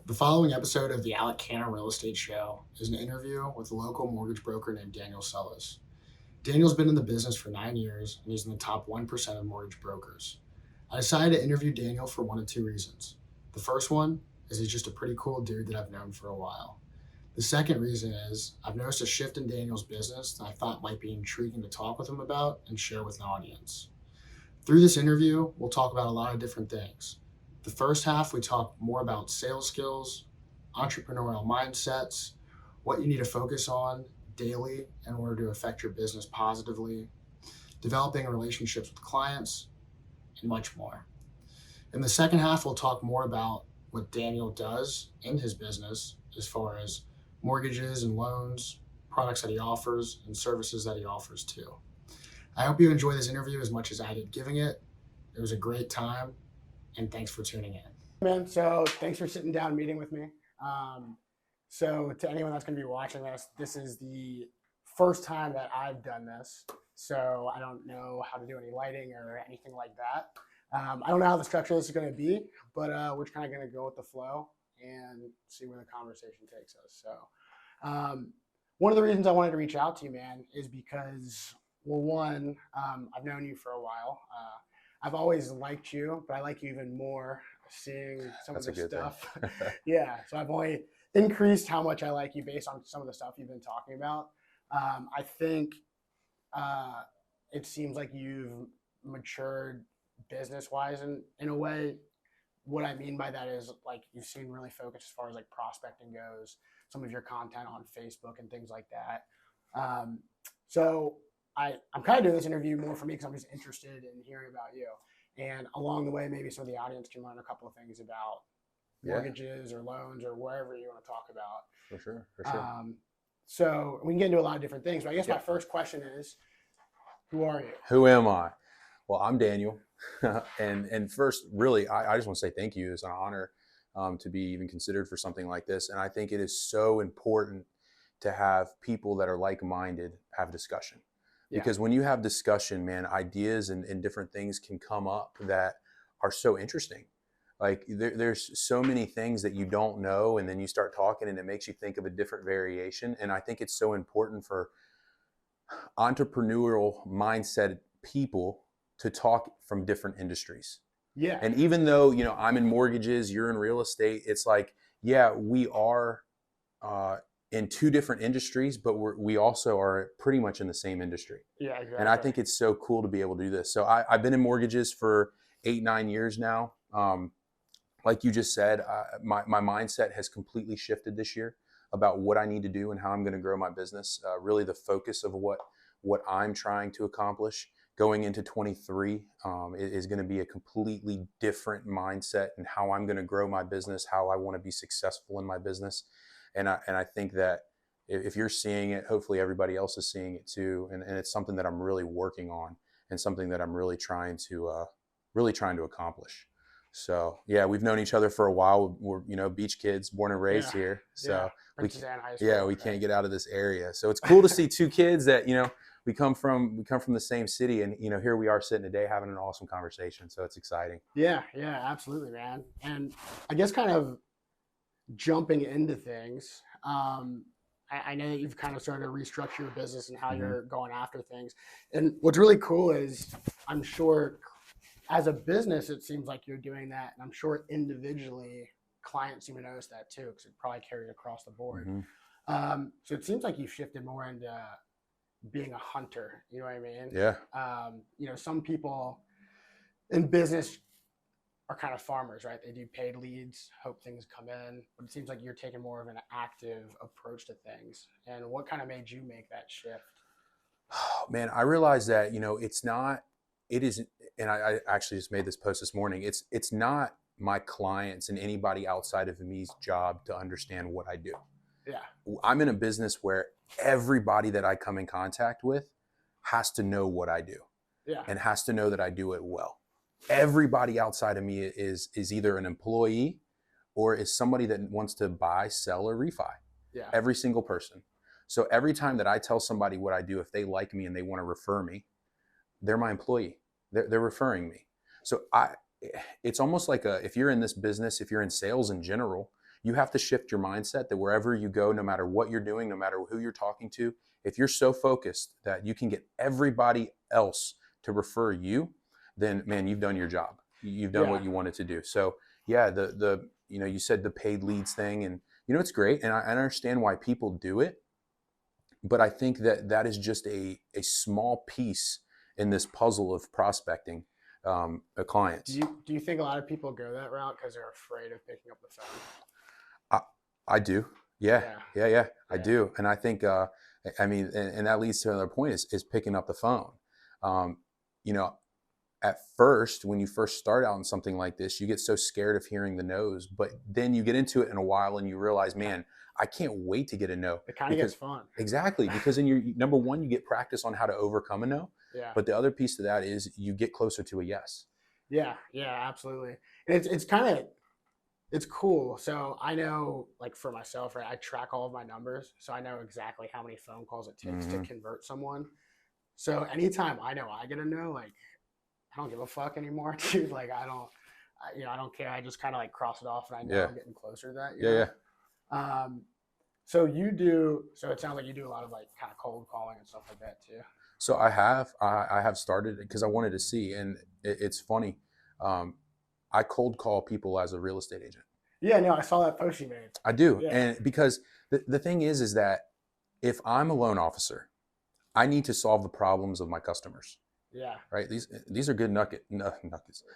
The following episode of the Alec Canna Real Estate Show is an interview with a local mortgage broker named Daniel Sellis. Daniel's been in the business for 9 years and he's in the top 1% of mortgage brokers. I decided to interview Daniel for one of two reasons. The first one is he's just a pretty cool dude that I've known for a while. The second reason is I've noticed a shift in Daniel's business that I thought might be intriguing to talk with him about and share with an audience. Through this interview, we'll talk about a lot of different things. The first half, we talk more about sales skills, entrepreneurial mindsets, what you need to focus on daily in order to affect your business positively, developing relationships with clients, and much more. In the second half, we'll talk more about what Daniel does in his business as far as mortgages and loans, products that he offers, and services that he offers too. I hope you enjoy this interview as much as I did giving it. It was a great time, and thanks for tuning in. Man, so thanks for sitting down and meeting with me. So to anyone that's going to be watching this, this is the first time that I've done this. So I don't know how to do any lighting or anything like that. I don't know how the structure of this is going to be, but we're kind of going to go with the flow and see where the conversation takes us. So one of the reasons I wanted to reach out to you, man, is because, well, one, I've known you for a while. I've always liked you, but I like you even more seeing some That's of the stuff. thing. Yeah, so I've only increased how much I like you based on some of the stuff you've been talking about. I think it seems like you've matured business-wise in a way. What I mean by that is like you seem really focused as far as like prospecting goes, some of your content on Facebook and things like that. So I'm kind of doing this interview more for me because I'm just interested in hearing about you. And along the way, maybe some of the audience can learn a couple of things about mortgages or loans or wherever you want to talk about. For sure. So we can get into a lot of different things. But I guess my first question is, who are you? Who am I? Well, I'm Daniel. and first, really, I just want to say thank you. It's an honor to be even considered for something like this. And I think it is so important to have people that are like-minded have discussion. Because when you have discussion, man, ideas and different things can come up that are so interesting. Like there's so many things that you don't know, and then you start talking and it makes you think of a different variation. And I think it's so important for entrepreneurial mindset people to talk from different industries. Yeah. And even though, I'm in mortgages, you're in real estate, it's like, we are in two different industries, but we also are pretty much in the same industry. Yeah, exactly. And I think it's so cool to be able to do this. So I've been in mortgages for 8-9 years now. Like you just said, my mindset has completely shifted this year about what I need to do and how I'm going to grow my business. Really the focus of what I'm trying to accomplish going into 23 is going to be a completely different mindset and how I'm going to grow my business, how I want to be successful in my business. And I think that if you're seeing it, hopefully everybody else is seeing it too. And it's something that I'm really working on and something that I'm really trying to accomplish. So we've known each other for a while. We're beach kids, born and raised here. So we can't get out of this area. So it's cool to see two kids that we come from the same city, and here we are sitting today having an awesome conversation. So it's exciting. Yeah, absolutely, man. And I guess kind of jumping into things, I know that you've kind of started to restructure your business and how you're going after things. And what's really cool is I'm sure as a business, it seems like you're doing that. And I'm sure individually clients seem to notice that too, because it probably carried across the board. So it seems like you've shifted more into being a hunter, you know what I mean? Yeah. Some people in business are kind of farmers, right? They do paid leads, hope things come in, but it seems like you're taking more of an active approach to things. And what kind of made you make that shift? Oh, man, I realized that, it isn't, and I actually just made this post this morning. It's not my clients and anybody outside of me's job to understand what I do. Yeah. I'm in a business where everybody that I come in contact with has to know what I do. Yeah. And has to know that I do it well. Everybody outside of me is either an employee or is somebody that wants to buy, sell, or refi. Yeah. Every single person. So every time that I tell somebody what I do, if they like me and they want to refer me, they're my employee. They're referring me. So it's almost like if you're in this business, if you're in sales in general, you have to shift your mindset that wherever you go, no matter what you're doing, no matter who you're talking to, if you're so focused that you can get everybody else to refer you, then man, you've done your job. You've done what you wanted to do. So yeah, the you said the paid leads thing, and it's great, and I understand why people do it, but I think that is just a small piece in this puzzle of prospecting clients. Do you think a lot of people go that route because they're afraid of picking up the phone? I do. Yeah. I do. And I think, and that leads to another point is picking up the phone. At first, when you first start out in something like this, you get so scared of hearing the no's, but then you get into it in a while and you realize, man, I can't wait to get a no. It kind of gets fun. Exactly. Because then number one, you get practice on how to overcome a no. Yeah. But the other piece to that is you get closer to a yes. Yeah, absolutely. And it's cool. So I know, like for myself, right, I track all of my numbers. So I know exactly how many phone calls it takes to convert someone. So anytime I know I get a no, like I don't give a fuck anymore, dude. Like I don't care. I just kind of like cross it off and I know I'm getting closer to that. You know? So it sounds like you do a lot of like kind of cold calling and stuff like that too. So I have started because I wanted to see, and it's funny. I cold call people as a real estate agent. Yeah, no, I saw that post you made. I do. Yeah. And because the thing is that if I'm a loan officer, I need to solve the problems of my customers. Yeah. Right. These are good nuggets.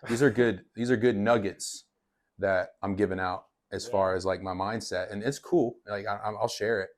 These are good nuggets that I'm giving out as far as like my mindset, and it's cool. Like I'll share it.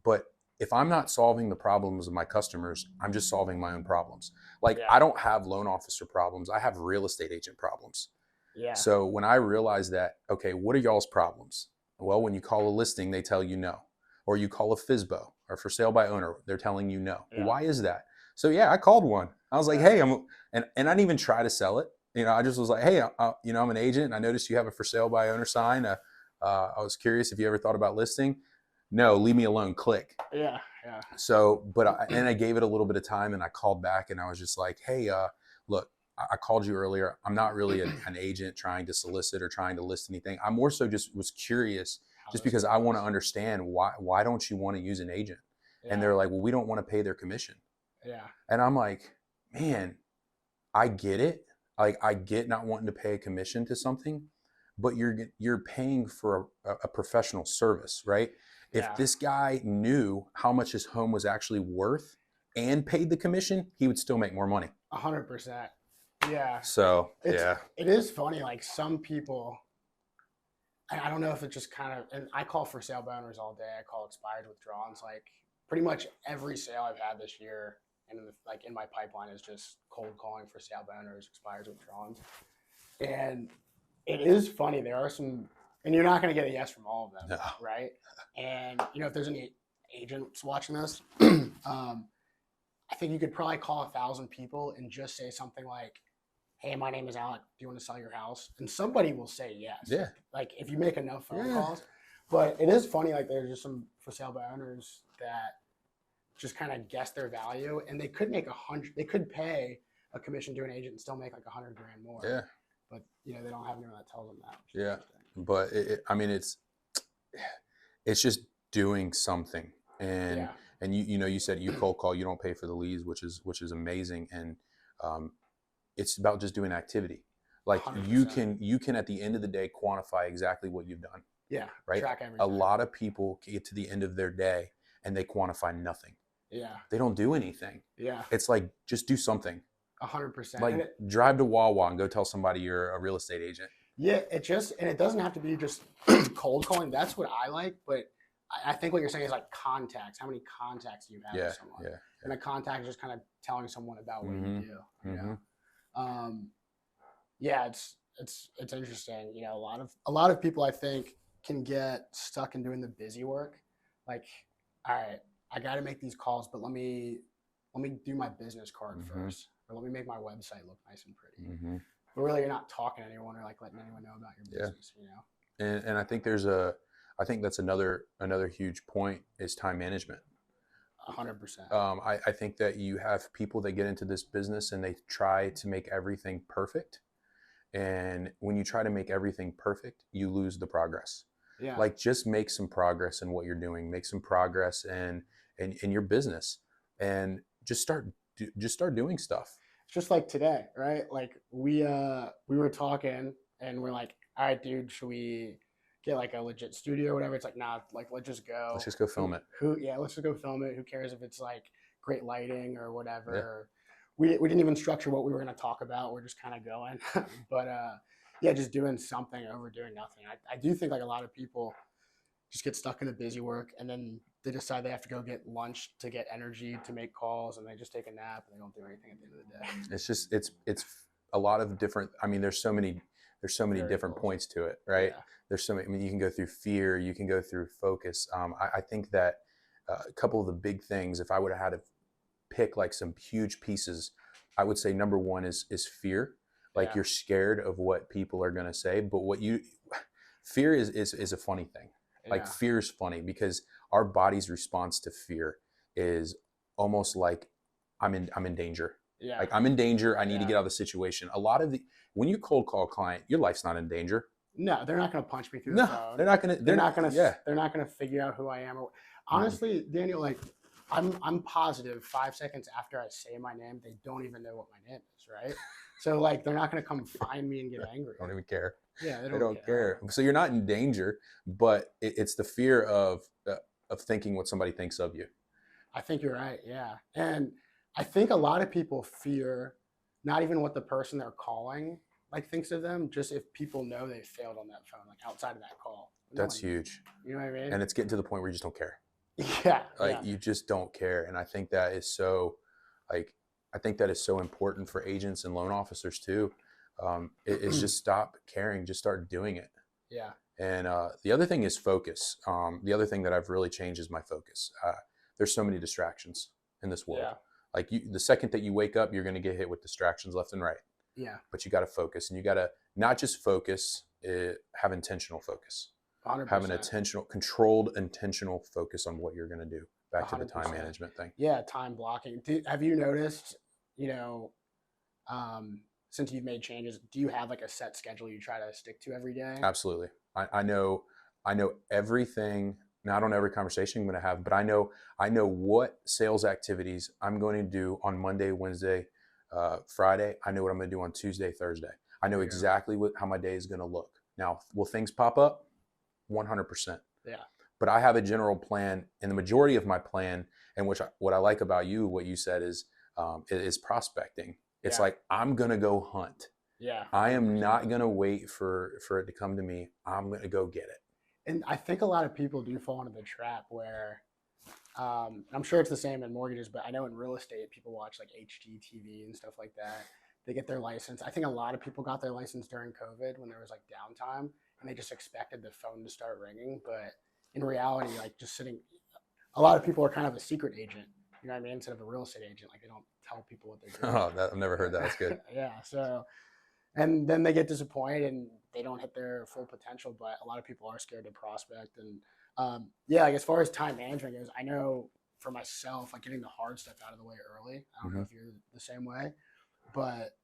But if I'm not solving the problems of my customers, I'm just solving my own problems. Like I don't have loan officer problems. I have real estate agent problems. Yeah. So when I realized that, okay, what are y'all's problems? Well, when you call a listing, they tell you no. Or you call a FSBO or for sale by owner, they're telling you no. Yeah. Why is that? So yeah, I called one. I was like, hey, and I didn't even try to sell it. I just was like, hey, I'm an agent and I noticed you have a for sale by owner sign. I was curious if you ever thought about listing. No, leave me alone, click. Yeah. So, and I gave it a little bit of time and I called back and I was just like, hey, look, I called you earlier. I'm not really an agent trying to solicit or trying to list anything. I more so just was curious just because I want to understand why don't you want to use an agent? Yeah. And they're like, well, we don't want to pay their commission. Yeah. And I'm like, man, I get it. Like I get not wanting to pay a commission to something, but you're paying for a professional service, right? If this guy knew how much his home was actually worth and paid the commission, he would still make more money. 100%. Yeah. So, it is funny. Like some people, I don't know if it's just kind of, and I call for sale by owners all day. I call expired withdrawals. Like pretty much every sale I've had this year and in my pipeline is just cold calling for sale by owners, expired withdrawals. And it is funny. There are some, and you're not going to get a yes from all of them, right? And if there's any agents watching this, I think you could probably call 1,000 people and just say something like, hey, my name is Alec. Do you want to sell your house? And somebody will say yes. Yeah. Like if you make enough phone calls. But it is funny, like there's just some for sale by owners that just kind of guess their value and they could make they could pay a commission to an agent and still make like $100,000 more. Yeah. But they don't have anyone that tells them that. Yeah. But it's just doing something. And and you said you cold call, you don't pay for the leads, which is amazing. And it's about just doing activity. Like 100%. you can at the end of the day quantify exactly what you've done. Yeah. Right. Track everything. A lot of people get to the end of their day and they quantify nothing. Yeah. They don't do anything. Yeah. It's like just do something. 100%. Like drive to Wawa and go tell somebody you're a real estate agent. Yeah, and it doesn't have to be just cold calling. That's what I like, but I think what you're saying is like contacts. How many contacts do you have with someone? Yeah. And a contact is just kind of telling someone about what you do. You know? It's interesting. A lot of people I think can get stuck in doing the busy work. Like, all right, I got to make these calls, but let me do my business card first, or let me make my website look nice and pretty. But really, you're not talking to anyone or like letting anyone know about your business. And I think I think that's another huge point is time management. 100%. I think that you have people that get into this business and they try to make everything perfect. And when you try to make everything perfect, you lose the progress. Yeah. Like, just make some progress in what you're doing, make some progress in your business, and just start doing stuff. It's just like today, right? Like we were talking and we're like, all right, dude, should we get like a legit studio or whatever? It's like, nah, like let's just Let's go. just go film it. Yeah, let's just go film it. Who cares if it's like great lighting or whatever? Yeah. We didn't even structure what we were gonna talk about. We're just kind of going. But yeah, just doing something over doing nothing. I do think like a lot of people just get stuck in the busy work and then they decide they have to go get lunch to get energy to make calls and they just take a nap and they don't do anything at the end of the day. It's just it's a lot of different. I mean, there's so many different Variables. points to it, right? Yeah. There's so many. I mean, you can go through fear, you can go through focus. I think that a couple of the big things, if I would have had to pick like some huge pieces, I would say number one is fear. Like, Yeah. you're scared of what people are going to say, but fear is a funny thing. Like, Yeah. fear is funny because our body's response to fear is almost like I'm in danger. Yeah. Like, I'm in danger. I need to Yeah. get out of the situation. A lot of when you cold call a client, your life's not in danger. No, they're not going to punch me through No, the phone. they're not gonna. They're not going to. Yeah. They're not going to figure out who I am. Honestly, Daniel, like I'm positive 5 seconds after I say my name, they don't even know what my name is, right? So like they're not going to come find me and get angry. Don't even care. Yeah, They don't care. So you're not in danger, but it's the fear of thinking what somebody thinks of you. I think you're right. Yeah, and I think a lot of people fear not even what the person they're calling like thinks of them, just if people know they failed on that phone, like outside of that call. That's huge. You know what I mean? And it's getting to the point where you just don't care. Yeah. Like, yeah. you just don't care. And I think that is so, like, I think that is so important for agents and loan officers too. It's just stop caring, just start doing it. Yeah. And the other thing is focus. The other thing that I've really changed is my focus. There's so many distractions in this world. Yeah. Like, the second that you wake up, you're going to get hit with distractions left and right. Yeah. But you got to focus, and you got to not just focus, have intentional focus. 100%. Have an controlled intentional focus on what you're going to do. Back to the 100%. time management thing. Yeah, time blocking. Have you noticed, since you've made changes, do you have like a set schedule you try to stick to every day? Absolutely. I know everything, not on every conversation I'm going to have, but I know what sales activities I'm going to do on Monday, Wednesday, Friday. I know what I'm going to do on Tuesday, Thursday. I know exactly how my day is going to look. Now, will things pop up? 100%. Yeah. But I have a general plan, and the majority of my plan, and what I like about you, what you said is prospecting. It's like, I'm going to go hunt. Yeah. I am not going to wait for it to come to me. I'm going to go get it. And I think a lot of people do fall into the trap where, I'm sure it's the same in mortgages, but I know in real estate, people watch like HGTV and stuff like that. They get their license. I think a lot of people got their license during COVID when there was like downtime and they just expected the phone to start ringing. But in reality, like just sitting, a lot of people are kind of a secret agent, you know what I mean? Instead of a real estate agent, like they don't tell people what they're doing. Oh, I've never heard that. That's good. Yeah. So, and then they get disappointed and they don't hit their full potential, but a lot of people are scared to prospect. And yeah, like as far as time management goes, I know for myself, like getting the hard stuff out of the way early. I don't know if you're the same way, but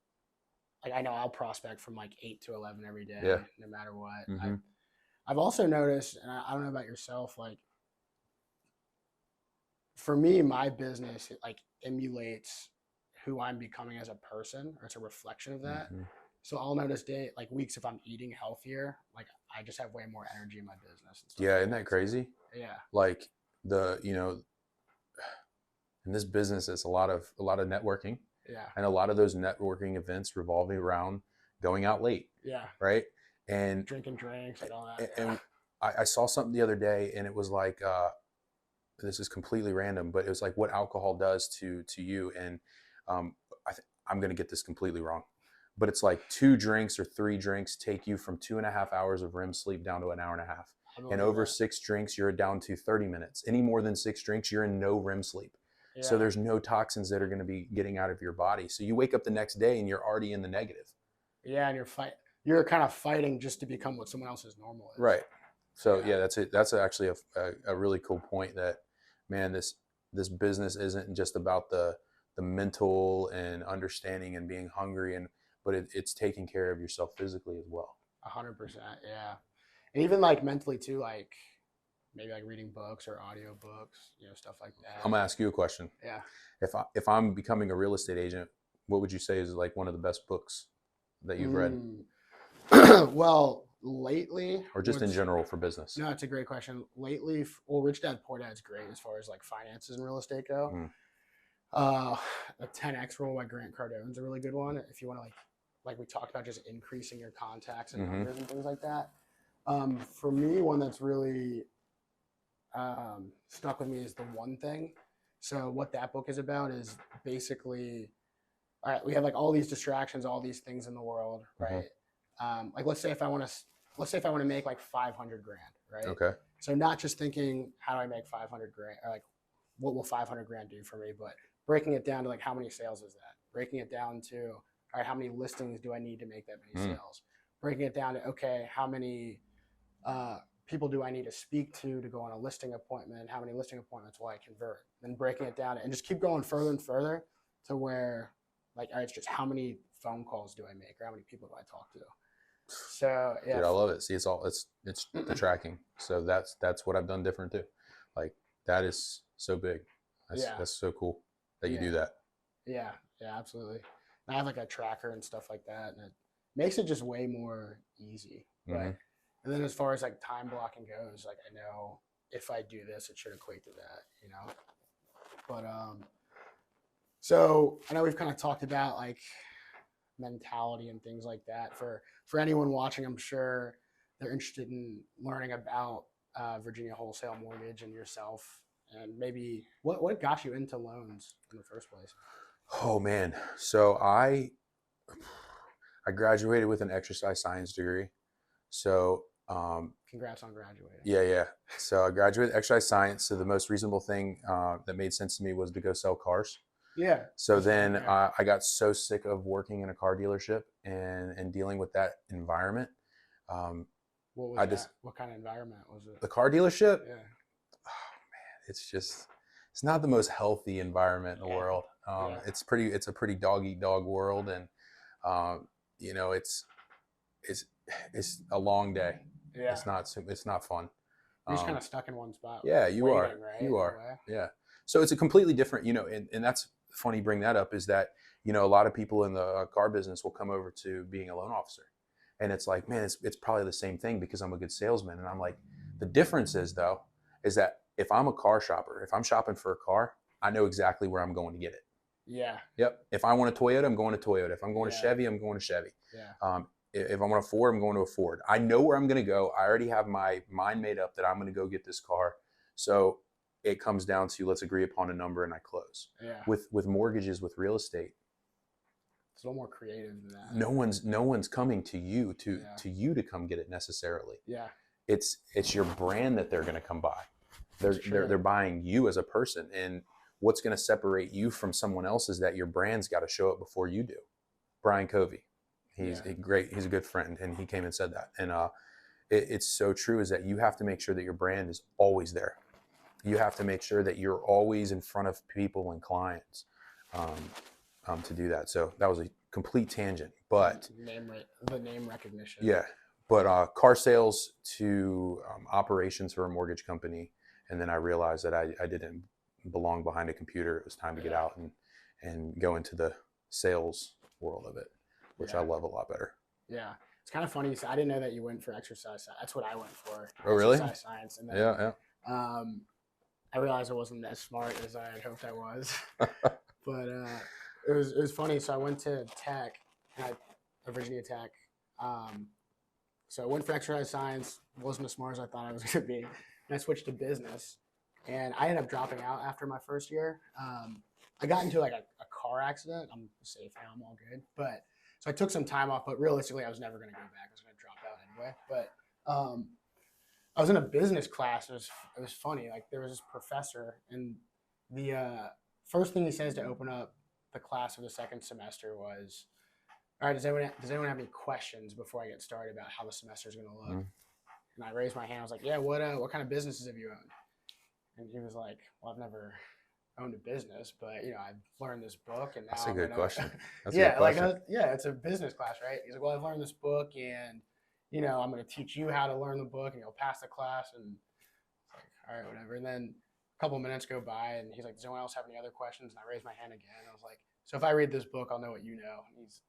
like I know I'll prospect from like 8 to 11 every day, no matter what. I've also noticed, and I don't know about yourself, like for me, my business like emulates who I'm becoming as a person, or it's a reflection of that. So I'll notice like weeks if I'm eating healthier, like I just have way more energy in my business. And stuff Yeah, like isn't that crazy? Yeah. Like in this business, it's a lot of networking. Yeah. And a lot of those networking events revolving around going out late. Yeah. Right. And drinking drinks and all that. And I saw something the other day, and it was like, this is completely random, but it was like what alcohol does to you. And I'm going to get this completely wrong, but it's like 2 drinks or 3 drinks take you from 2.5 hours of REM sleep down to an hour and a half. And over 6 drinks, you're down to 30 minutes. Any more than 6 drinks, you're in no REM sleep. Yeah. So there's no toxins that are going to be getting out of your body. So you wake up the next day and you're already in the negative. Yeah, and you're kind of fighting just to become what someone else's normal is. Right. So yeah, that's it. That's actually a really cool point that, man, this business isn't just about the mental and understanding and being hungry, but it's taking care of yourself physically as well. 100%. Yeah. And even like mentally too, like maybe like reading books or audio books, stuff like that. I'm gonna ask you a question. Yeah. If I'm becoming a real estate agent, what would you say is like one of the best books that you've read, Well, lately, or just in general for business? No, it's a great question. Lately, well, Rich Dad Poor Dad's great as far as like finances and real estate go. A 10X Rule by Grant Cardone is a really good one if you want to like we talked about, just increasing your contacts and numbers and things like that. For me, one that's really stuck with me is The One Thing. So what that book is about is basically, all right, we have like all these distractions, all these things in the world, right? Like let's say if I want to make like 500 grand, right? Okay. So not just thinking how do I make 500 grand, or like what will 500 grand do for me, but breaking it down to like how many sales is that? Breaking it down to, all right, how many listings do I need to make that many sales? Breaking it down to, okay, how many people do I need to speak to go on a listing appointment? How many listing appointments will I convert? Then breaking it down and just keep going further and further to where, like, all right, it's just how many phone calls do I make, or how many people do I talk to? So yeah, dude, I love it. See, it's the tracking. So that's what I've done different too. Like that is so big. That's so cool that you do that. Yeah, absolutely. And I have like a tracker and stuff like that, and it makes it just way more easy. But and then as far as like time blocking goes, like I know if I do this, it should equate to that, But so I know we've kind of talked about like mentality and things like that. For anyone watching, I'm sure they're interested in learning about Virginia Wholesale Mortgage and yourself, and maybe what got you into loans in the first place. Oh man, so I graduated with an exercise science degree. So congrats on graduating. Yeah. So I graduated exercise science. So the most reasonable thing that made sense to me was to go sell cars. Yeah. So then I got so sick of working in a car dealership and dealing with that environment. What was that? What kind of environment was it? The car dealership? Yeah. Oh man, it's not the most healthy environment in the world. It's a pretty dog eat dog world, and it's a long day. Yeah. It's not fun. You're just kind of stuck in one spot. Yeah, you waiting, are. Right? You are. Yeah. So it's a completely different, and that's funny you bring that up, is that, a lot of people in the car business will come over to being a loan officer. And it's like, man, it's probably the same thing because I'm a good salesman. And I'm like, the difference is that if I'm a car shopper, if I'm shopping for a car, I know exactly where I'm going to get it. Yeah. Yep. If I want a Toyota, I'm going to Toyota. If I'm going to Chevy, I'm going to Chevy. Yeah. If I want a Ford, I'm going to a Ford. I know where I'm going to go. I already have my mind made up that I'm going to go get this car. So it comes down to, let's agree upon a number and I close. Yeah. With mortgages, with real estate, it's a little more creative than that. No one's coming to you to come get it necessarily. Yeah. It's your brand that they're going to come buy. They're buying you as a person, and what's going to separate you from someone else is that your brand's got to show up before you do. Brian Covey, he's great. He's a good friend, and he came and said that. And it's so true, is that you have to make sure that your brand is always there. You have to make sure that you're always in front of people and clients to do that. So that was a complete tangent, but the name recognition. Yeah, but car sales to operations for a mortgage company, and then I realized that I didn't belong behind a computer. It was time to get out and go into the sales world of it, which I love a lot better. Yeah. It's kind of funny. So I didn't know that you went for exercise. That's what I went for. Oh, really? Exercise science. And then, I realized I wasn't as smart as I had hoped I was. But it was funny. So I went to Tech, Virginia Tech. So I went for exercise science. Wasn't as smart as I thought I was going to be. And I switched to business. And I ended up dropping out after my first year. I got into like a car accident. I'm safe now. I'm all good. But so I took some time off. But realistically, I was never going to go back. I was going to drop out anyway. But I was in a business class. It was funny. Like there was this professor, and the first thing he says to open up the class of the second semester was, "All right, does anyone have any questions before I get started about how the semester is going to look?" And I raised my hand. I was like, "Yeah, what kind of businesses have you owned?" And he was like, "Well, I've never owned a business, but I've learned this book, and now that's a good question. That's yeah, like it's a business class, right?" He's like, "Well, I've learned this book, and I'm going to teach you how to learn the book and you'll pass the class. And it's like, all right, whatever. And then a couple minutes go by and he's like, does anyone else have any other questions? And I raised my hand again. I was like, so if I read this book, I'll know what you know. And he's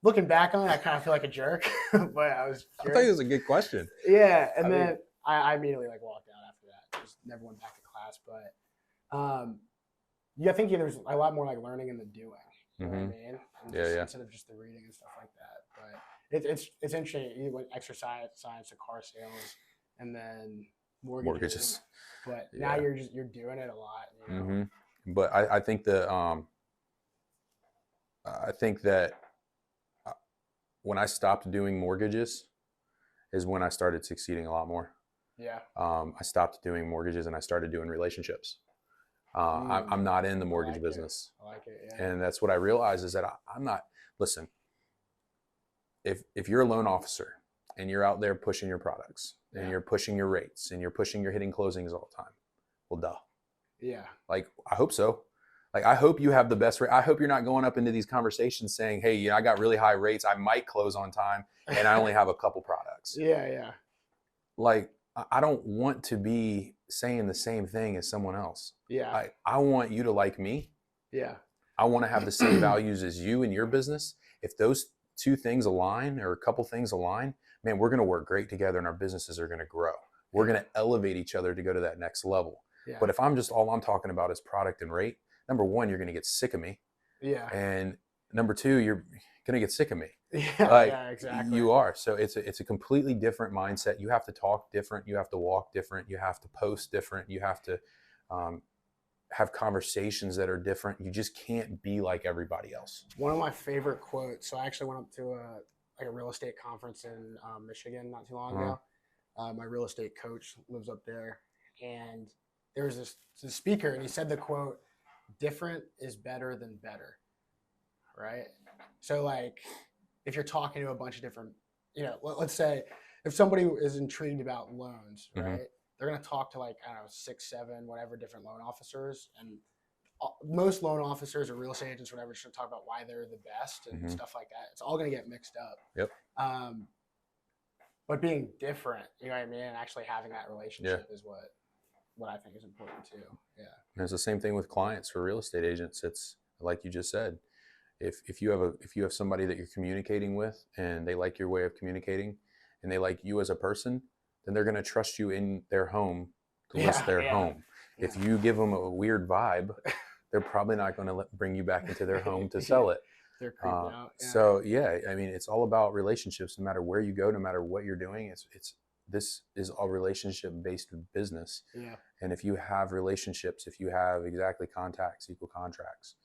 looking back on it, I kind of feel like a jerk, but I was I curious. thought it was a good question. Yeah. And then I immediately like walked out after that. Just never went back to class. But yeah, I think there's a lot more like learning in the doing. You know what I mean? And instead of just the reading and stuff like that. But it's interesting. You went exercise, science to car sales, and then mortgages. But now you're doing it a lot. You know? But I think that when I stopped doing mortgages is when I started succeeding a lot more. Yeah. I stopped doing mortgages and I started doing relationships. I'm not in the mortgage business. I like it. Yeah. And that's what I realized is that I'm not, listen, if you're a loan officer and you're out there pushing your products and you're pushing your rates and you're hitting closings all the time, well, duh. Yeah. Like, I hope so. Like, I hope you have the best rate. I hope you're not going up into these conversations saying, hey, I got really high rates. I might close on time and I only have a couple products. Yeah. Like, I don't want to be saying the same thing as someone else. Yeah. I want you to like me. Yeah. I want to have the same values as you in your business. If those two things align or a couple things align, man, we're going to work great together and our businesses are going to grow. We're going to elevate each other to go to that next level. Yeah. But if all I'm talking about is product and rate, number one, you're going to get sick of me. Yeah. And number two, you're going to get sick of me. Yeah, exactly. You are. So it's a completely different mindset. You have to talk different. You have to walk different. You have to post different. You have to have conversations that are different. You just can't be like everybody else. One of my favorite quotes. So I actually went up to a real estate conference in Michigan not too long ago. My real estate coach lives up there, and there was this speaker, and he said the quote, "Different is better than better." Right? So like, if you're talking to a bunch of different, let's say if somebody is intrigued about loans, right? They're going to talk to like, I don't know, 6, 7, whatever different loan officers. And most loan officers or real estate agents, whatever, just going to talk about why they're the best and stuff like that. It's all going to get mixed up. Yep. But being different, you know what I mean? And actually having that relationship is what I think is important too. Yeah. And it's the same thing with clients for real estate agents. It's like you just said, if you have somebody that you're communicating with and they like your way of communicating and they like you as a person, then they're going to trust you in their home to list their home. Yeah. If you give them a weird vibe, they're probably not going to bring you back into their home to sell it. They're creeped out. Yeah. So I mean, it's all about relationships. No matter where you go, no matter what you're doing, this is a relationship-based business. Yeah. And if you have relationships, if you have exactly contacts equal contracts,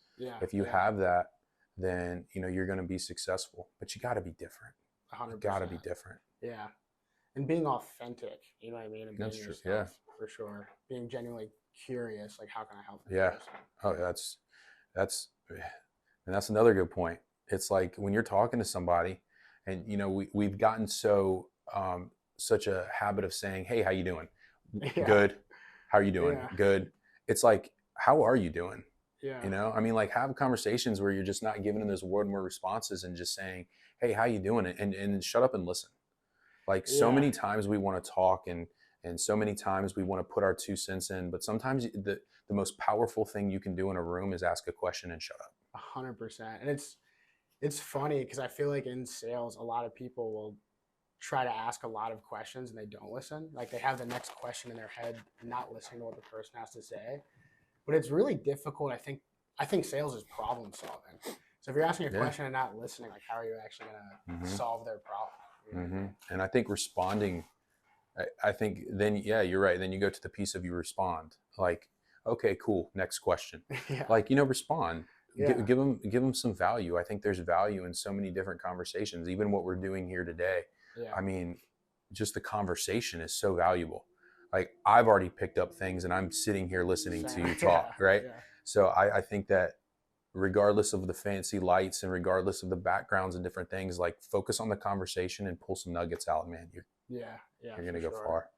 if you have that, then you're going to be successful. But you got to be different. 100%. You got to be different. Yeah. And being authentic, you know what I mean? And that's being true. yourself, for sure. Being genuinely curious, like, how can I help? Yeah. Oh, that's another good point. It's like when you're talking to somebody, and we've gotten such a habit of saying, "Hey, how you doing?" Yeah. Good. How are you doing? Yeah. Good. It's like, how are you doing? Yeah. I mean, like, have conversations where you're just not giving them those more responses and just saying, "Hey, how you doing?" and shut up and listen. Like, so many times we want to talk and so many times we want to put our 2 cents in, but sometimes the most powerful thing you can do in a room is ask a question and shut up. 100%. And it's funny because I feel like in sales, a lot of people will try to ask a lot of questions and they don't listen. Like, they have the next question in their head, not listening to what the person has to say. But it's really difficult. I think sales is problem solving. So if you're asking a question and not listening, like, how are you actually going to solve their problem? And I think responding, I think then, you're right. Then you go to the piece of you respond, like, okay, cool. Next question. Like, respond, give them some value. I think there's value in so many different conversations, even what we're doing here today. Yeah. I mean, just the conversation is so valuable. Like, I've already picked up things and I'm sitting here listening to you talk. Right. Yeah. So I think that regardless of the fancy lights and regardless of the backgrounds and different things, like, focus on the conversation and pull some nuggets out, man. You're going to go far.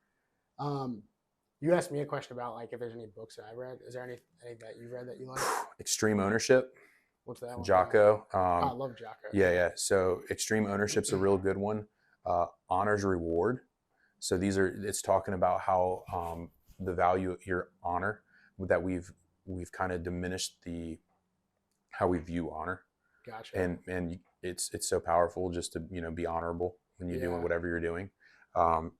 You asked me a question about, like, if there's any books that I read. Is there any that you read that you like? Extreme Ownership. What's that one? Jocko. I love Jocko. Yeah. So Extreme Ownership's a real good one. honors reward. So it's talking about how the value of your honor, that we've kind of diminished how we view honor. Gotcha. And it's so powerful just to be honorable when you're doing whatever you're doing.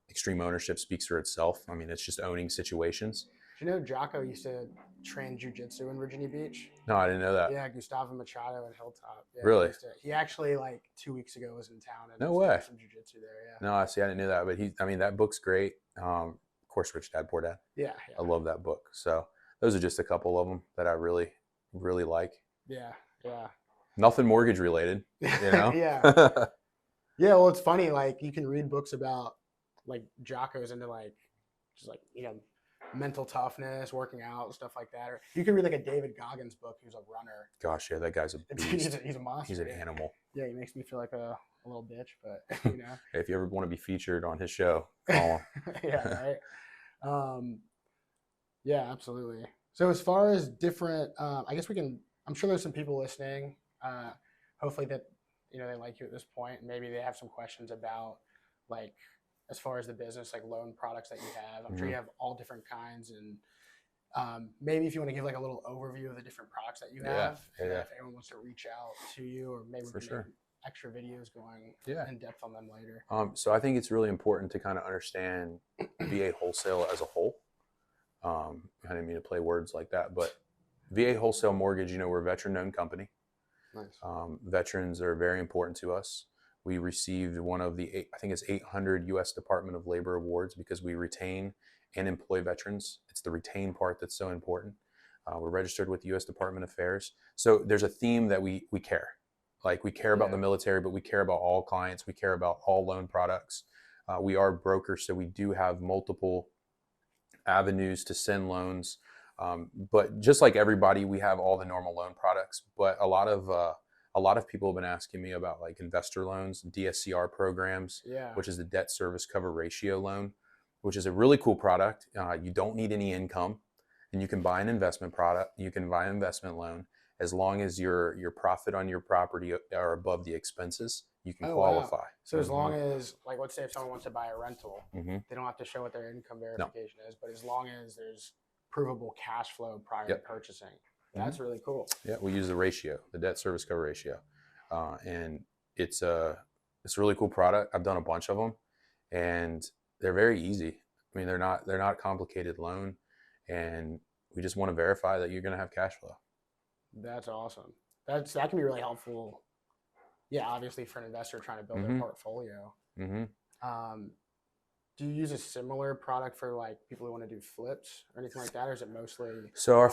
Extreme ownership speaks for itself. I mean, it's just owning situations. Do you know Jocko used to train jiu-jitsu in Virginia Beach? No, I didn't know that. Yeah, Gustavo Machado and Hilltop. Yeah, Really? He actually, like 2 weeks ago, was in town and No way. some jiu-jitsu there. Yeah. No, I see. I didn't know that, but that book's great. Of course, Rich Dad Poor Dad. Yeah. I love that book. So those are just a couple of them that I really, really like. Yeah. Nothing mortgage related, Yeah. Yeah. Well, it's funny. Like, you can read books about like Jocko's into like just like mental toughness, working out, stuff like that. Or you can read like a David Goggins book, who's a runner. Gosh, yeah, that guy's a beast. He's a monster. He's an animal. Yeah, he makes me feel like a little bitch, but If you ever want to be featured on his show, call him. Yeah, right. Yeah, absolutely. So as far as different, I guess I'm sure there's some people listening. Hopefully that they like you at this point, and maybe they have some questions about like, as far as the business, like loan products that you have. I'm sure you have all different kinds, and maybe if you want to give like a little overview of the different products that you have, if anyone wants to reach out to you, or maybe we can make extra videos going in depth on them later. So I think it's really important to kind of understand VA wholesale as a whole. I didn't mean to play words like that, but VA Wholesale Mortgage, we're a veteran-owned company. Nice. Veterans are very important to us. We received one of the 800 U.S. Department of Labor awards because we retain and employ veterans. It's the retain part that's so important. We're registered with the U.S. Department of Affairs. So there's a theme that we care. Like, we care about the military, but we care about all clients. We care about all loan products. We are brokers, so we do have multiple avenues to send loans. But just like everybody, we have all the normal loan products. But a lot of people have been asking me about like investor loans, DSCR programs, which is the debt service cover ratio loan, which is a really cool product. You don't need any income, and you can buy an investment product. You can buy an investment loan as long as your profit on your property are above the expenses. You can qualify. Wow. So as long as, like, let's say if someone wants to buy a rental, they don't have to show what their income verification is, but as long as there's provable cash flow prior to purchasing, that's really cool. Yeah, we use the ratio, the debt service cover ratio, and it's a really cool product. I've done a bunch of them, and they're very easy. I mean, they're not complicated loan, and we just want to verify that you're going to have cash flow. That's awesome. That can be really helpful. Yeah, obviously for an investor trying to build their portfolio. Do you use a similar product for like people who want to do flips or anything like that, or is it mostly? So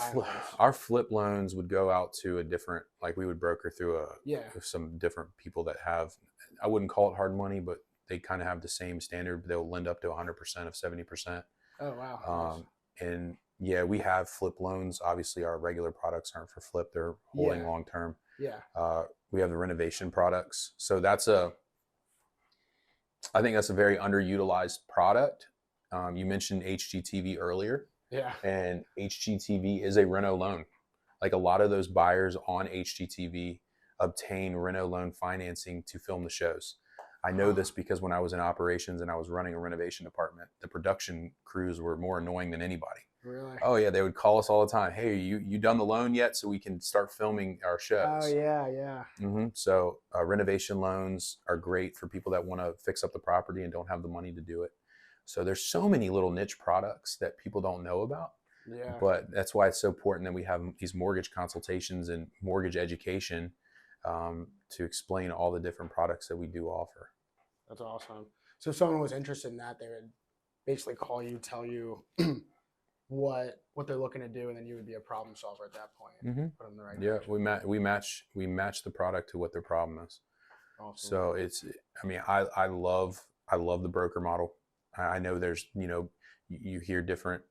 our flip loans would go out to a different, like we would broker through some different people that have, I wouldn't call it hard money, but they kind of have the same standard. They'll lend up to 100% of 70%. Oh wow. Nice. And yeah, we have flip loans. Obviously, our regular products aren't for flip; they're holding long term. Yeah. We have the renovation products. So I think that's a very underutilized product. You mentioned HGTV earlier. Yeah. And HGTV is a reno loan. Like, a lot of those buyers on HGTV obtain reno loan financing to film the shows. I know this because when I was in operations and I was running a renovation department, the production crews were more annoying than anybody. Really? Oh yeah, they would call us all the time. Hey, you done the loan yet? So we can start filming our shows. Oh yeah. So renovation loans are great for people that want to fix up the property and don't have the money to do it. So there's so many little niche products that people don't know about. Yeah. But that's why it's so important that we have these mortgage consultations and mortgage education to explain all the different products that we do offer. That's awesome. So if someone was interested in that, they would basically call you, tell you what they're looking to do, and then you would be a problem solver at that point. Put them in the right direction. we match the product to what their problem is. Awesome. So I love the broker model. I know there's you hear different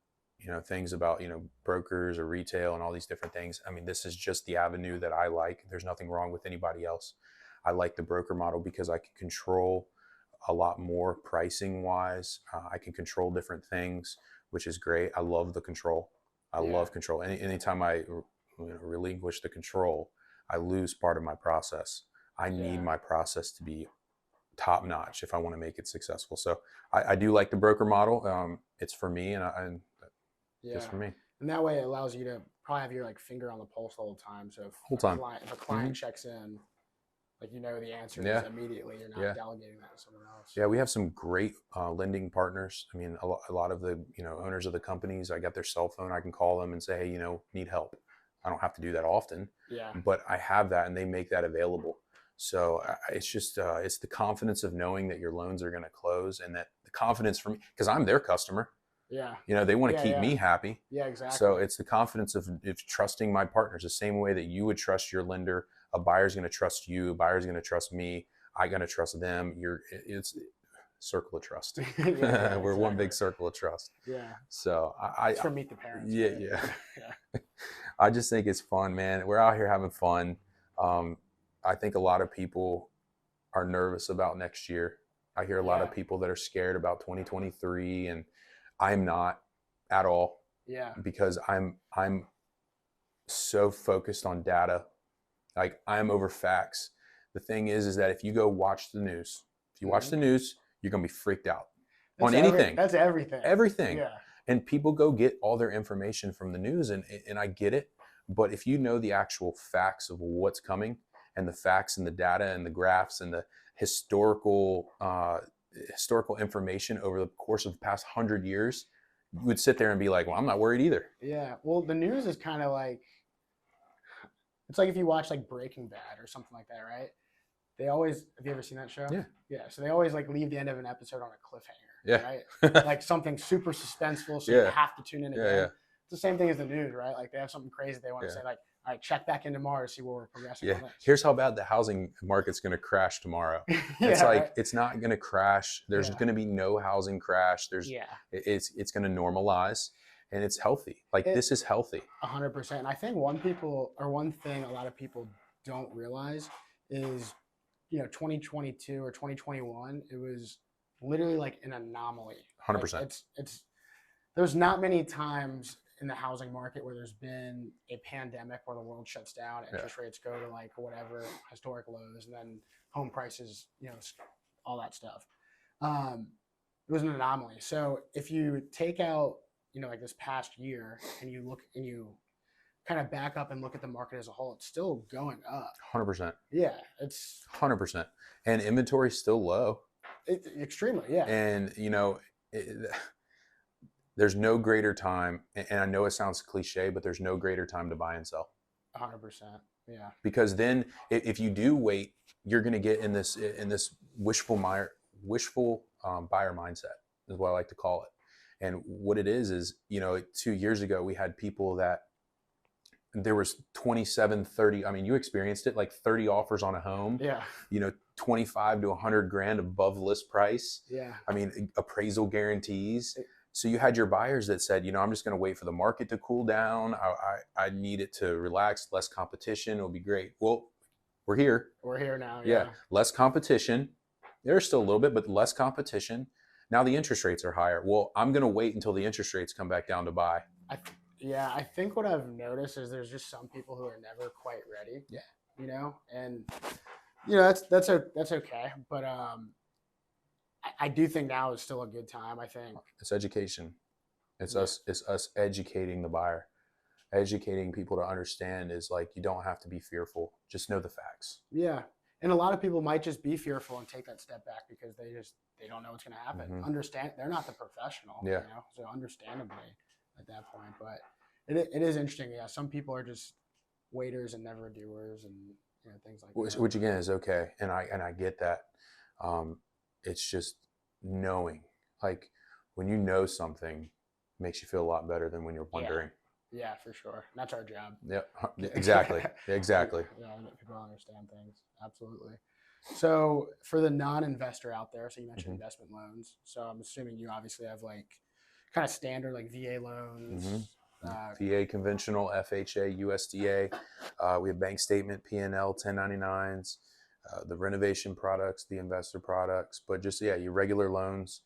things about brokers or retail and all these different things. I mean, this is just the avenue that I like. There's nothing wrong with anybody else. I like the broker model because I can control a lot more pricing wise. I can control different things, which is great. I love the control. I love control. Anytime I relinquish the control, I lose part of my process. I need my process to be top notch if I want to make it successful. So I do like the broker model. It's for me, and Yeah. just for me. And that way it allows you to probably have your like finger on the pulse all the time. So Whole time. If a client checks in, like you know the answer Yeah. is immediately. You're not Yeah. delegating that to someone else. Yeah, we have some great lending partners. I mean, a lot of the owners of the companies, I got their cell phone. I can call them and say, hey, need help. I don't have to do that often, Yeah. but I have that, and they make that available. So it's just it's the confidence of knowing that your loans are going to close, and that the confidence for me, because I'm their customer. Yeah. They want to Yeah, keep yeah. me happy. Yeah, exactly. So it's the confidence of trusting my partners, the same way that you would trust your lender. A buyer's going to trust you. A buyer's going to trust me. I'm going to trust them. It's circle of trust. Yeah, We're one exactly. big circle of trust. Yeah. So It's for Meet the Parents. yeah, right? yeah. Yeah. I just think it's fun, man. We're out here having fun. I think a lot of people are nervous about next year. I hear a lot of Yeah. people that are scared about 2023, and I'm not at all, Yeah. because I'm so focused on data. Like, I'm over facts. The thing is that if you go watch the news, if you watch Mhm. the news, you're gonna be freaked out That's on anything. That's everything. Everything. Yeah. And people go get all their information from the news, and I get it. But if you know the actual facts of what's coming, and the facts and the data and the graphs and the historical information over the course of the past 100 years, you would sit there and be like, well, I'm not worried either. Yeah. Well, the news is kind of like, it's like if you watch like Breaking Bad or something like that, right? They always, have you ever seen that show? Yeah. Yeah. So they always like leave the end of an episode on a cliffhanger. Yeah. Right. Like something super suspenseful. So you Yeah. have to tune in again. Yeah. It's the same thing as the news, right? Like they have something crazy they want to Yeah. say, like, all right, check back in tomorrow to see where we're progressing. Yeah. On this. Here's how bad the housing market's going to crash tomorrow. Yeah, It's like, right? it's not going to crash. There's Yeah. going to be no housing crash. Yeah. It's going to normalize, and it's healthy. Like, this is healthy. 100%. I think one thing a lot of people don't realize is, 2022 or 2021, it was literally like an anomaly. 100%. It's there's not many times in the housing market where there's been a pandemic where the world shuts down, interest rates go to like whatever historic lows, and then home prices, all that stuff. It was an anomaly. So if you take out, like this past year, and you look and you kind of back up and look at the market as a whole, it's still going up. 100%. Yeah, it's 100%. And inventory is still low. Extremely, yeah. And, there's no greater time. And I know it sounds cliche, but there's no greater time to buy and sell. 100%. Yeah. Because then if you do wait, you're going to get in this wishful buyer mindset, is what I like to call it. And what it is, 2 years ago, we had people that there was 27, 30. I mean, you experienced it, like 30 offers on a home, Yeah. 25 to 100 grand above list price. Yeah. I mean, appraisal guarantees. So you had your buyers that said, I'm just going to wait for the market to cool down. I need it to relax, less competition. It'll be great. Well, we're here. We're here now. Yeah. Less competition. There's still a little bit, but less competition. Now the interest rates are higher. Well, I'm going to wait until the interest rates come back down to buy. I think what I've noticed is there's just some people who are never quite ready. Yeah. And that's okay. But I do think now is still a good time. I think it's education. It's us educating the buyer, educating people to understand is like, you don't have to be fearful. Just know the facts. Yeah. And a lot of people might just be fearful and take that step back because they don't know what's going to happen. Mm-hmm. Understand, they're not the professional. Yeah. So understandably at that point, but it is interesting. Yeah. Some people are just waiters and never doers and things like that. Which again is okay. And I get that. It's just knowing, like, when you know something, it makes you feel a lot better than when you're wondering. Yeah, for sure. That's our job. Yeah, exactly. Exactly. Yeah, people understand things. Absolutely. So for the non-investor out there, so you mentioned investment loans. So I'm assuming you obviously have like kind of standard like VA loans. VA conventional, FHA, USDA. We have bank statement, P&L, 1099s, the renovation products, the investor products, but just, your regular loans.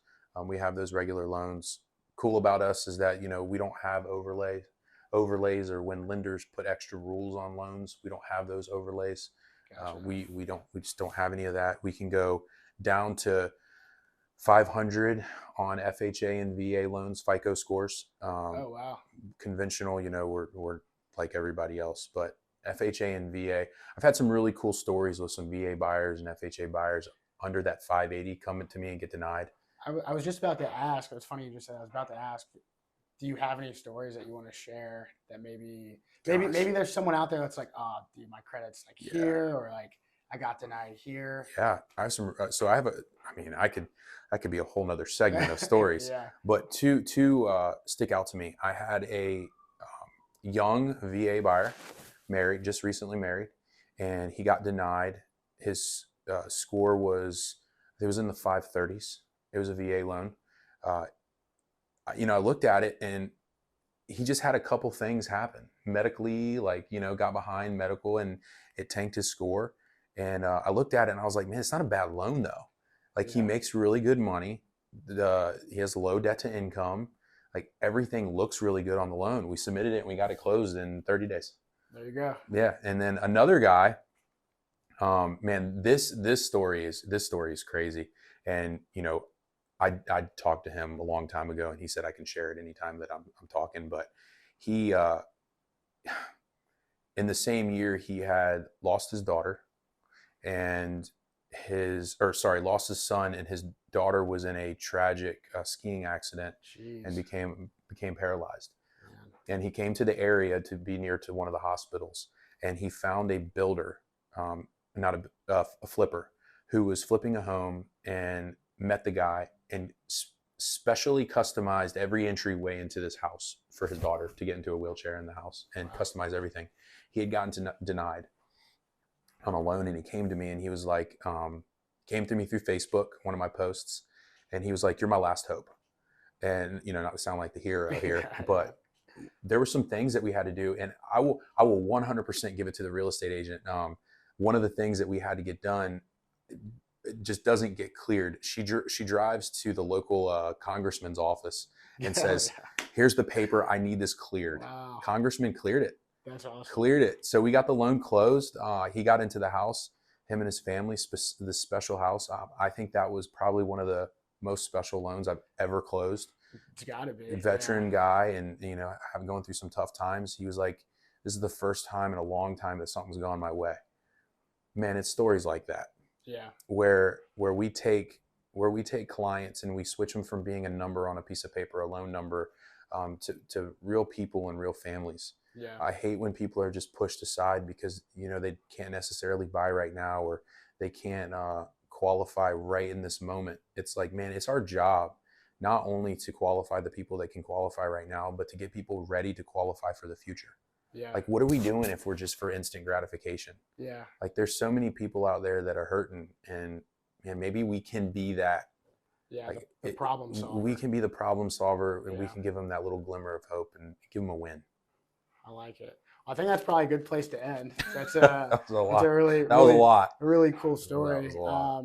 We have those regular loans. Cool about us is that, we don't have overlays, or when lenders put extra rules on loans, we don't have those overlays. Gotcha. We just don't have any of that. We can go down to 500 on FHA and VA loans, FICO scores. Oh wow. Conventional, we're like everybody else, but FHA and VA, I've had some really cool stories with some VA buyers and FHA buyers under that 580 coming to me and get denied. I was just about to ask. It's funny you just said. I was about to ask. Do you have any stories that you want to share that maybe there's someone out there that's like, oh, dude, my credit's like here, or like I got denied here. Yeah, I have some. So I have I could be a whole nother segment of stories. Yeah. But two stick out to me. I had a young VA buyer, just recently married, and he got denied. His score was, it was in the 530s. It was a VA loan. I looked at it and he just had a couple things happen medically, like, got behind medical and it tanked his score. And I looked at it and I was like, man, it's not a bad loan though. Like he makes really good money. He has low debt to income. Like everything looks really good on the loan. We submitted it and we got it closed in 30 days. There you go. Yeah. And then another guy, man, this story is crazy. And, I talked to him a long time ago and he said I can share it anytime that I'm talking, but he, in the same year, he had lost his daughter and lost his son, and his daughter was in a tragic skiing accident. Jeez. And became paralyzed. Man. And he came to the area to be near to one of the hospitals, and he found a builder, not a flipper, who was flipping a home, and met the guy and specially customized every entryway into this house for his daughter to get into a wheelchair in the house, and customized everything. He had gotten denied on a loan, and he came to me and he was like, came to me through Facebook, one of my posts, and he was like, "You're my last hope." And, not to sound like the hero here, but there were some things that we had to do, and I will 100% give it to the real estate agent. One of the things that we had to get done, it just doesn't get cleared. She drives to the local congressman's office and says, "Here's the paper. I need this cleared." Wow. Congressman cleared it. That's awesome. Cleared it. So we got the loan closed. He got into the house, him and his family, this special house. I think that was probably one of the most special loans I've ever closed. It's got to be. Veteran guy, and I'm going through some tough times. He was like, "This is the first time in a long time that something's gone my way." Man, it's stories like that. Yeah. Where we take clients and we switch them from being a number on a piece of paper, a loan number, to real people and real families. Yeah. I hate when people are just pushed aside because they can't necessarily buy right now, or they can't qualify right in this moment. It's like, man, it's our job not only to qualify the people that can qualify right now, but to get people ready to qualify for the future. Yeah. Like, what are we doing if we're just for instant gratification? Yeah. Like, there's so many people out there that are hurting, and maybe we can be that. Yeah. Like, the problem solver. We can be the problem solver, and we Yeah. can give them that little glimmer of hope and give them a win. I like it. I think that's probably a good place to end. That's That was a lot. That's a really, That was a lot. a really cool story. That was a lot.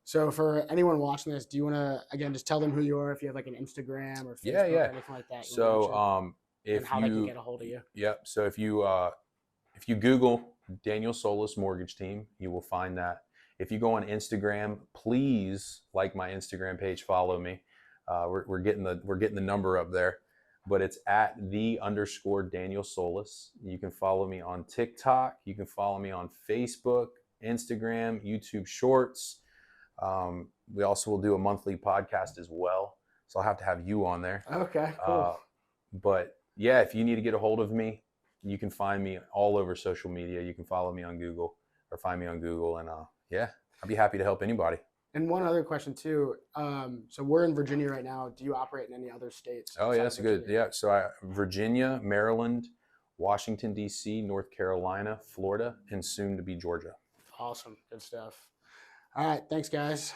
So for anyone watching this, do you want to, again, just tell them who you are, if you have like an Instagram or Facebook Yeah. or anything like that? So and how they can get a hold of you. Yep. So if you Google Daniel Solis Mortgage Team, you will find that. If you go on Instagram, please like my Instagram page, follow me. We're getting the number up there, but it's at @_Daniel Solis. You can follow me on TikTok. You can follow me on Facebook, Instagram, YouTube Shorts. We also will do a monthly podcast as well, so I'll have to have you on there. Okay, cool. But yeah, if you need to get a hold of me, you can find me all over social media. You can follow me on Google, or find me on Google, and I'd be happy to help anybody. And one other question too. So we're in Virginia right now. Do you operate in any other states? Oh yeah, besides that's good. Virginia? Yeah, so Virginia, Maryland, Washington D.C., North Carolina, Florida, and soon to be Georgia. Awesome, good stuff. All right, thanks guys.